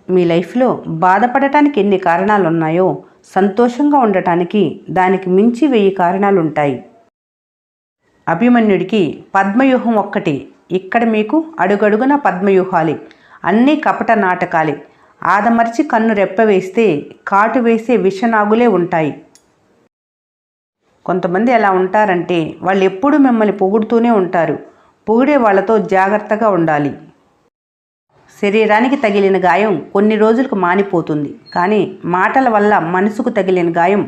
మీ లైఫ్లో బాధపడటానికి ఎన్ని కారణాలు ఉన్నాయో సంతోషంగా ఉండటానికి దానికి మించి 1000 కారణాలు ఉంటాయి. అభిమన్యుడికి పద్మవ్యూహం ఒక్కటి. ఇక్కడ మీకు అడుగడుగున పద్మవ్యూహాలే, అన్నీ కపట నాటకాలే. ఆదమర్చి కన్ను రెప్పవేస్తే కాటు వేసే విషనాగులే ఉంటాయి. కొంతమంది ఎలా ఉంటారంటే వాళ్ళు ఎప్పుడూ మిమ్మల్ని పొగుడుతూనే ఉంటారు. పొగిడే వాళ్ళతో జాగ్రత్తగా ఉండాలి. శరీరానికి తగిలిన గాయం కొన్ని రోజులకు మానిపోతుంది, కానీ మాటల వల్ల మనసుకు తగిలిన గాయం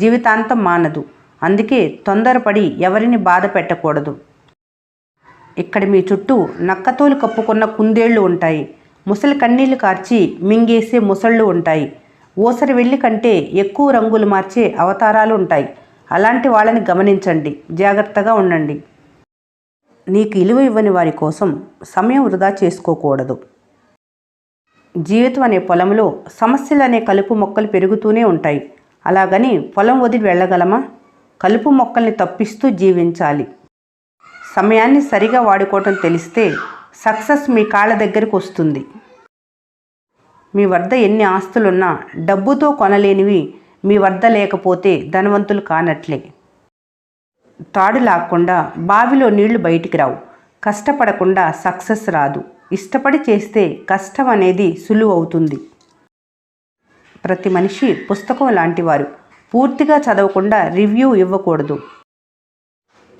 జీవితాంతం మానదు. అందుకే తొందరపడి ఎవరిని బాధ పెట్టకూడదు. ఇక్కడ మీ చుట్టూ నక్కతోలు కప్పుకున్న కుందేళ్లు ఉంటాయి. ముసలి కన్నీళ్లు కార్చి మింగేసే ముసళ్ళు ఉంటాయి. ఊసరి వెళ్ళి కంటే ఎక్కువ రంగులు మార్చే అవతారాలు ఉంటాయి. అలాంటి వాళ్ళని గమనించండి, జాగ్రత్తగా ఉండండి. నీకు ఇలువ ఇవ్వని వారి కోసం సమయం వృధా చేసుకోకూడదు. జీవితం అనే పొలంలో సమస్యలు అనే కలుపు మొక్కలు పెరుగుతూనే ఉంటాయి. అలాగని పొలం వదిలి వెళ్ళగలమా? కలుపు మొక్కల్ని తప్పిస్తూ జీవించాలి. సమయాన్ని సరిగా వాడుకోవటం తెలిస్తే సక్సెస్ మీ కాళ్ళ దగ్గరకు వస్తుంది. మీ వద్ద ఎన్ని ఆస్తులున్నా డబ్బుతో కొనలేనివి మీ వద్ద లేకపోతే ధనవంతులు కానట్లే. తాడు లాక్కుండా బావిలో నీళ్లు బయటికి రావు. కష్టపడకుండా సక్సెస్ రాదు. ఇష్టపడి చేస్తే కష్టం అనేది సులువు అవుతుంది. ప్రతి మనిషి పుస్తకం లాంటివారు. పూర్తిగా చదవకుండా రివ్యూ ఇవ్వకూడదు.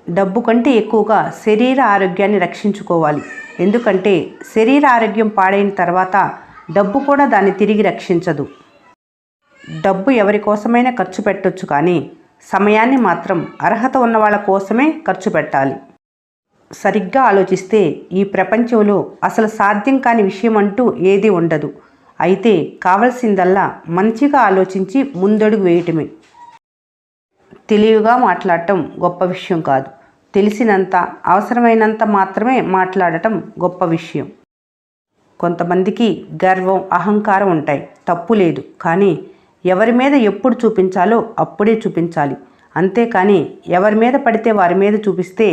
డబ్బు కంటే ఎక్కువగా శరీర ఆరోగ్యాన్ని రక్షించుకోవాలి. ఎందుకంటే శరీర ఆరోగ్యం పాడైన తర్వాత డబ్బు కూడా దాన్ని తిరిగి రక్షించదు. డబ్బు ఎవరి కోసమైనా ఖర్చు పెట్టొచ్చు, కానీ సమయాన్ని మాత్రం అర్హత ఉన్న వాళ్ళ కోసమే ఖర్చు పెట్టాలి. సరిగ్గా ఆలోచిస్తే ఈ ప్రపంచంలో అసలు సాధ్యం కాని విషయం అంటూ ఏదీ ఉండదు. అయితే కావలసిందల్లా మంచిగా ఆలోచించి ముందడుగు వేయటమే. తెలివిగా మాట్లాడటం గొప్ప విషయం కాదు. తెలిసినంత, అవసరమైనంత మాత్రమే మాట్లాడటం గొప్ప విషయం. కొంతమందికి గర్వం, అహంకారం ఉంటాయి. తప్పు లేదు, కానీ ఎవరి మీద ఎప్పుడు చూపించాలో అప్పుడే చూపించాలి. అంతేకాని ఎవరి మీద పడితే వారి మీద చూపిస్తే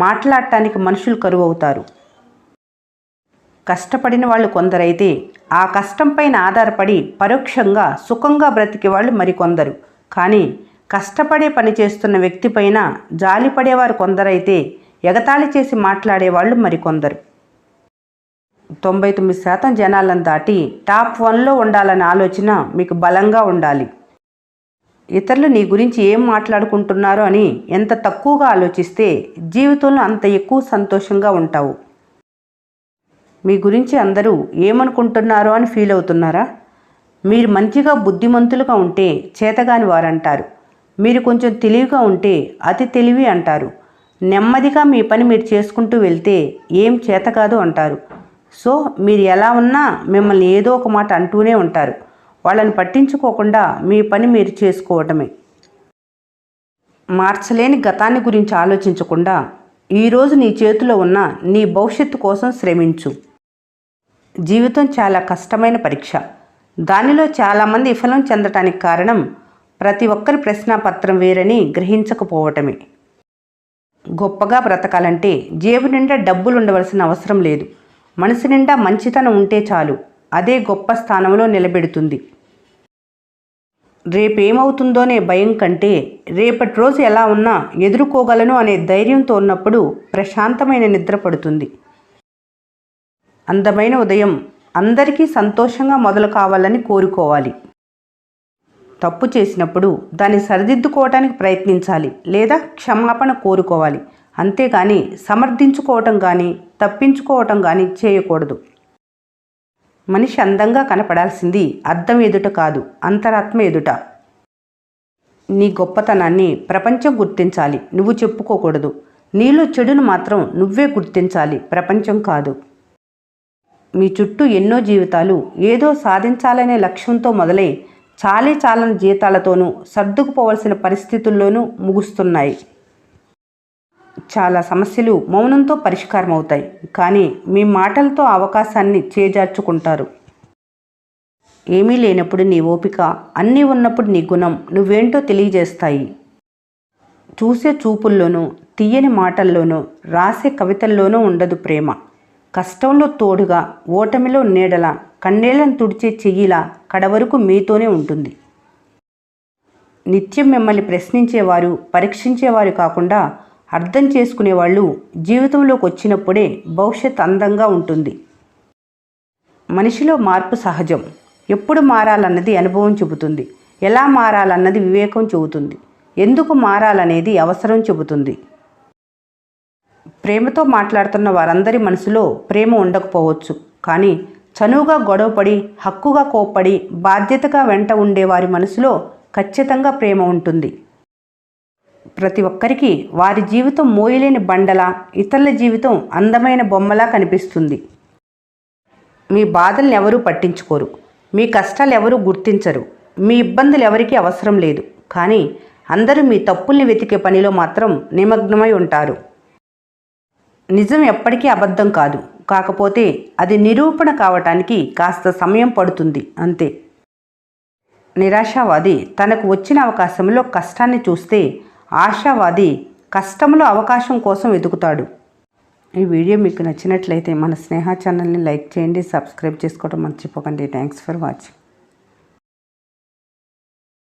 మాట్లాడటానికి మనుషులు కరువవుతారు. కష్టపడిన వాళ్ళు కొందరైతే ఆ కష్టం పైన ఆధారపడి పరోక్షంగా సుఖంగా బ్రతికే వాళ్ళు మరికొందరు. కానీ కష్టపడే పని చేస్తున్న వ్యక్తి పైన జాలిపడేవారు కొందరైతే ఎగతాళి చేసి మాట్లాడేవాళ్ళు మరికొందరు. 99% జనాలను దాటి టాప్ 1లో ఉండాలనే ఆలోచన మీకు బలంగా ఉండాలి. ఇతరులు నీ గురించి ఏం మాట్లాడుకుంటున్నారో అని ఎంత తక్కువగా ఆలోచిస్తే జీవితంలో అంత ఎక్కువ సంతోషంగా ఉంటావు. మీ గురించి అందరూ ఏమనుకుంటున్నారో అని ఫీల్ అవుతున్నారా? మీరు మంచిగా బుద్ధిమంతులుగా ఉంటే చేతగాని వారంటారు. మీరు కొంచెం తెలివిగా ఉంటే అతి తెలివి అంటారు. నెమ్మదిగా మీ పని మీరు చేసుకుంటూ వెళ్తే ఏం చేత కాదు అంటారు. సో మీరు ఎలా ఉన్నా మిమ్మల్ని ఏదో ఒక మాట అంటూనే ఉంటారు. వాళ్ళని పట్టించుకోకుండా మీ పని మీరు చేసుకోవటమే. మార్చలేని గతాన్ని గురించి ఆలోచించకుండా ఈరోజు నీ చేతిలో ఉన్న నీ భవిష్యత్తు కోసం శ్రమించు. జీవితం చాలా కష్టమైన పరీక్ష. దానిలో చాలామంది విఫలం చెందటానికి కారణం ప్రతి ఒక్కరి ప్రశ్నాపత్రం వేరని గ్రహించకపోవటమే. గొప్పగా బ్రతకాలంటే జేబు నిండా డబ్బులు ఉండవలసిన అవసరం లేదు. మనసు నిండా మంచితనం ఉంటే చాలు. అదే గొప్ప స్థానంలో నిలబెడుతుంది. రేపేమవుతుందోనే భయం కంటే రేపటి రోజు ఎలా ఉన్నా ఎదుర్కోగలను అనే ధైర్యంతో ఉన్నప్పుడు ప్రశాంతమైన నిద్ర పడుతుంది. అందమైన ఉదయం అందరికీ సంతోషంగా మొదలు కావాలని కోరుకోవాలి. తప్పు చేసినప్పుడు దాన్ని సరిదిద్దుకోవటానికి ప్రయత్నించాలి, లేదా క్షమాపణ కోరుకోవాలి. అంతేగాని సమర్థించుకోవటం కానీ తప్పించుకోవటం కానీ చేయకూడదు. మనిషి అందంగా కనపడాల్సింది అద్దం ఎదుట కాదు, అంతరాత్మ ఎదుట. నీ గొప్పతనాన్ని ప్రపంచం గుర్తించాలి, నువ్వు చెప్పుకోకూడదు. నీలో చెడును మాత్రం నువ్వే గుర్తించాలి, ప్రపంచం కాదు. మీ చుట్టూ ఎన్నో జీవితాలు ఏదో సాధించాలనే లక్ష్యంతో మొదలై చాలని జీతాలతోనూ సర్దుకుపోవలసిన పరిస్థితుల్లోనూ ముగుస్తున్నాయి. చాలా సమస్యలు మౌనంతో పరిష్కారం అవుతాయి, కానీ మీ మాటలతో అవకాశాన్ని చేజార్చుకుంటారు. ఏమీ లేనప్పుడు నీ ఓపిక, అన్నీ ఉన్నప్పుడు నీ గుణం నువ్వేంటో తెలియజేస్తాయి. చూసే చూపుల్లోనూ, తీయని మాటల్లోనూ, రాసే కవితల్లోనూ ఉండదు ప్రేమ. కష్టంలో తోడుగా, ఓటమిలో నీడలా, కన్నీళ్లను తుడిచే చెయ్యిలా కడవరకు మీతోనే ఉంటుంది. నిత్యం మిమ్మల్ని ప్రశ్నించేవారు, పరీక్షించేవారు కాకుండా అర్థం చేసుకునేవాళ్ళు జీవితంలోకి వచ్చినప్పుడే భవిష్యత్ అందంగా ఉంటుంది. మనిషిలో మార్పు సహజం. ఎప్పుడు మారాలన్నది అనుభవం చెబుతుంది. ఎలా మారాలన్నది వివేకం చెబుతుంది. ఎందుకు మారాలనేది అవసరం చెబుతుంది. ప్రేమతో మాట్లాడుతున్న వారందరి మనసులో ప్రేమ ఉండకపోవచ్చు. కానీ చనువుగా గొడవపడి, హక్కుగా కోప్పడి, బాధ్యతగా వెంట ఉండేవారి మనసులో ఖచ్చితంగా ప్రేమ ఉంటుంది. ప్రతి ఒక్కరికి వారి జీవితం మోయలేని బండలా, ఇతరుల జీవితం అందమైన బొమ్మలా కనిపిస్తుంది. మీ బాధల్ని ఎవరూ పట్టించుకోరు. మీ కష్టాలు ఎవరూ గుర్తించరు. మీ ఇబ్బందులు ఎవరికీ అవసరం లేదు. కానీ అందరూ మీ తప్పుల్ని వెతికే పనిలో మాత్రం నిమగ్నమై ఉంటారు. నిజం ఎప్పటికీ అబద్ధం కాదు. కాకపోతే అది నిరూపణ కావటానికి కాస్త సమయం పడుతుంది అంతే. నిరాశావాది తనకు వచ్చిన అవకాశంలో కష్టాన్ని చూస్తే, ఆశావాది కష్టంలో అవకాశం కోసం వెతుకుతాడు. ఈ వీడియో మీకు నచ్చినట్లయితే మన స్నేహ ఛానల్ని లైక్ చేయండి, సబ్స్క్రైబ్ చేసుకోవడం మర్చిపోకండి. Thanks for watching.